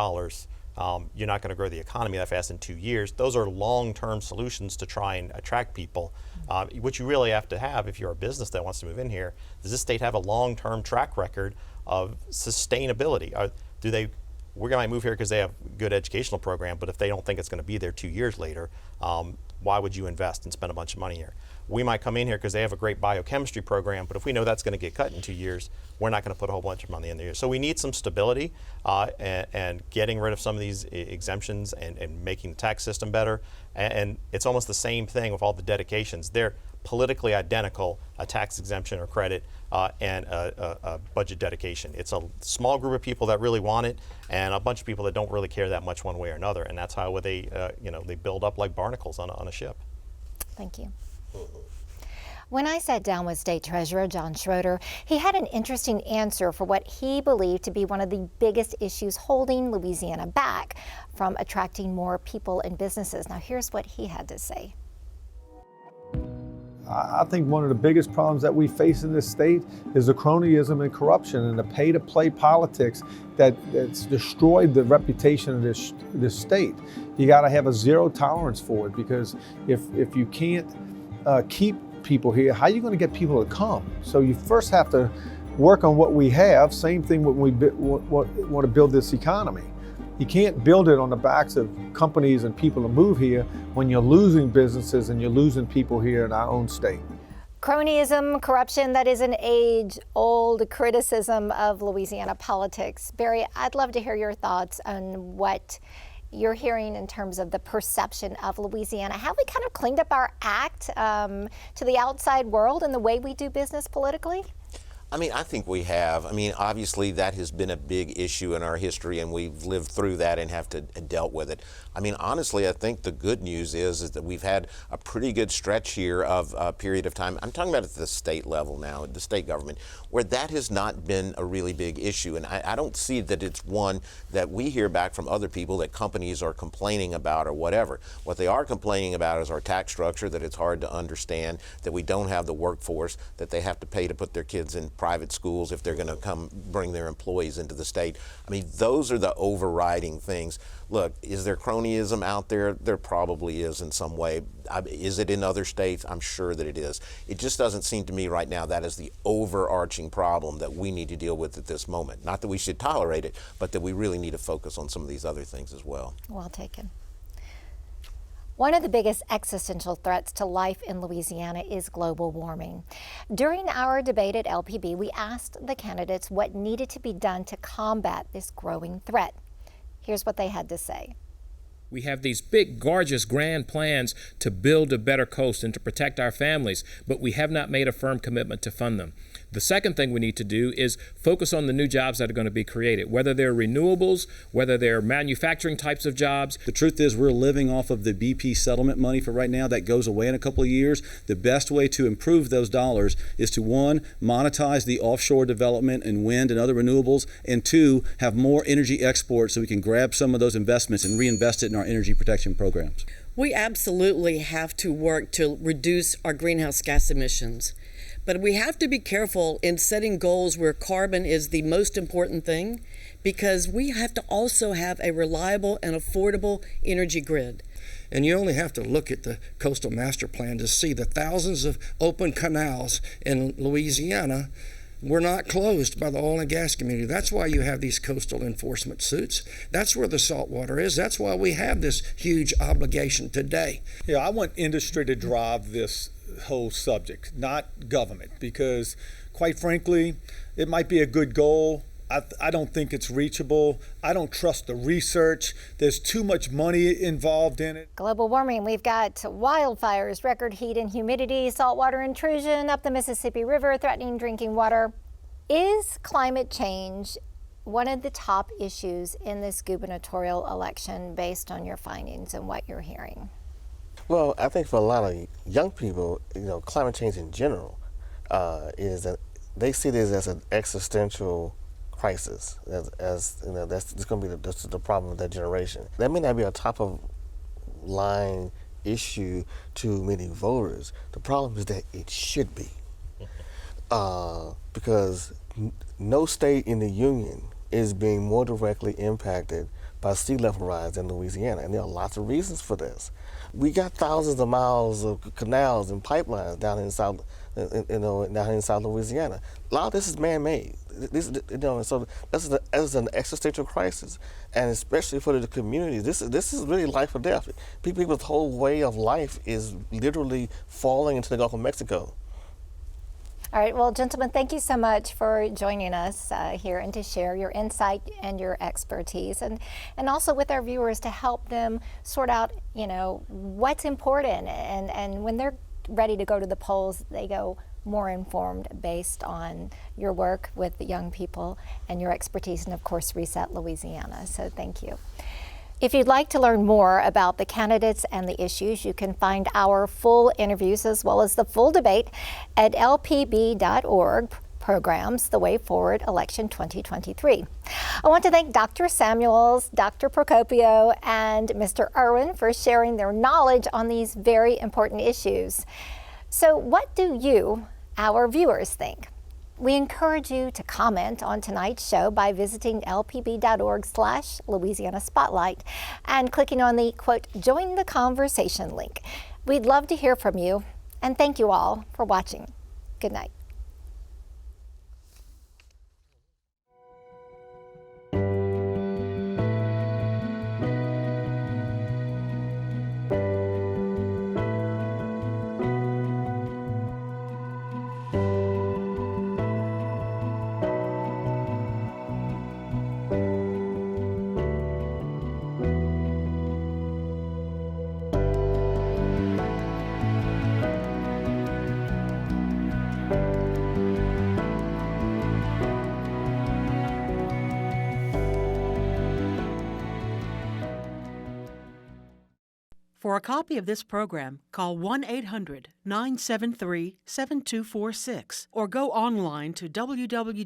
You're not going to grow the economy that fast in 2 years. Those are long-term solutions to try and attract people. What you really have to have if you're a business that wants to move in here, does this state have a long-term track record of sustainability? We're going to move here because they have a good educational program, but if they don't think it's going to be there 2 years later, why would you invest and spend a bunch of money here? We might come in here because they have a great biochemistry program, but if we know that's going to get cut in 2 years, we're not going to put a whole bunch of money in there. So we need some stability and getting rid of some of these exemptions and making the tax system better. And it's almost the same thing with all the dedications. They're politically identical, a tax exemption or credit and a budget dedication. It's a small group of people that really want it and a bunch of people that don't really care that much one way or another. And that's how they, they build up like barnacles on a ship. Thank you. When I sat down with State Treasurer John Schroeder, he had an interesting answer for what he believed to be one of the biggest issues holding Louisiana back from attracting more people and businesses. Now, here's what he had to say. I think one of the biggest problems that we face in this state is the cronyism and corruption and the pay-to-play politics that's destroyed the reputation of this state. You got to have a zero tolerance for it, because if you can't keep people here, how are you going to get people to come? So you first have to work on what we have. Same thing when we want to build this economy. You can't build it on the backs of companies and people to move here when you're losing businesses and you're losing people here in our own state. Cronyism, corruption, that is an age-old criticism of Louisiana politics. Barry, I'd love to hear your thoughts on what you're hearing in terms of the perception of Louisiana. Have we kind of cleaned up our act to the outside world in the way we do business politically? I mean, I think we have. I mean, obviously that has been a big issue in our history, and we've lived through that and have to dealt with it. I mean, honestly, I think the good news is that we've had a pretty good stretch here of a period of time. I'm talking about at the state level now, the state government, where that has not been a really big issue. And I don't see that it's one that we hear back from other people that companies are complaining about or whatever. What they are complaining about is our tax structure, that it's hard to understand, that we don't have the workforce, that they have to pay to put their kids in private schools if they're going to come bring their employees into the state. I mean, those are the overriding things. Look, is there cronyism out there? There probably is in some way. Is it in other states? I'm sure that it is. It just doesn't seem to me right now that is the overarching problem that we need to deal with at this moment. Not that we should tolerate it, but that we really need to focus on some of these other things as well. Well taken. One of the biggest existential threats to life in Louisiana is global warming. During our debate at LPB, we asked the candidates what needed to be done to combat this growing threat. Here's what they had to say. We have these big, gorgeous, grand plans to build a better coast and to protect our families, but we have not made a firm commitment to fund them. The second thing we need to do is focus on the new jobs that are going to be created, whether they're renewables, whether they're manufacturing types of jobs. The truth is we're living off of the BP settlement money for right now. That goes away in a couple of years. The best way to improve those dollars is to, one, monetize the offshore development in wind and other renewables, and two, have more energy exports so we can grab some of those investments and reinvest it in our energy protection programs. We absolutely have to work to reduce our greenhouse gas emissions. But we have to be careful in setting goals where carbon is the most important thing, because we have to also have a reliable and affordable energy grid. And you only have to look at the Coastal Master Plan to see the thousands of open canals in Louisiana were not closed by the oil and gas community. That's why you have these coastal enforcement suits. That's where the salt water is. That's why we have this huge obligation today. Yeah, I want industry to drive this whole subject, not government, because quite frankly, it might be a good goal. I don't think it's reachable. I don't trust the research. There's too much money involved in it. Global warming, we've got wildfires, record heat and humidity, saltwater intrusion up the Mississippi River, threatening drinking water. Is climate change one of the top issues in this gubernatorial election based on your findings and what you're hearing? Well, I think for a lot of young people, climate change in general is that they see this as an existential crisis. That's going to be the problem of that generation. That may not be a top of line issue to many voters. The problem is that it should be, because no state in the union is being more directly impacted by sea level rise in Louisiana, and there are lots of reasons for this. We got thousands of miles of canals and pipelines down in South Louisiana. A lot of this is man-made. So this is an existential crisis, and especially for the community, this is really life or death. People's whole way of life is literally falling into the Gulf of Mexico. All right, well, gentlemen, thank you so much for joining us here and to share your insight and your expertise, and also with our viewers to help them sort out, what's important, and when they're ready to go to the polls, they go more informed based on your work with the young people and your expertise, and of course, Reset Louisiana. So thank you. If you'd like to learn more about the candidates and the issues, you can find our full interviews as well as the full debate at lpb.org. Programs, The Way Forward Election 2023. I want to thank Dr. Samuels, Dr. Procopio, and Mr. Irwin for sharing their knowledge on these very important issues. So what do you, our viewers, think? We encourage you to comment on tonight's show by visiting lpb.org/Louisiana Spotlight and clicking on the, quote, join the conversation link. We'd love to hear from you, and thank you all for watching. Good night. For a copy of this program, call 1-800-973-7246 or go online to www.lpb.org.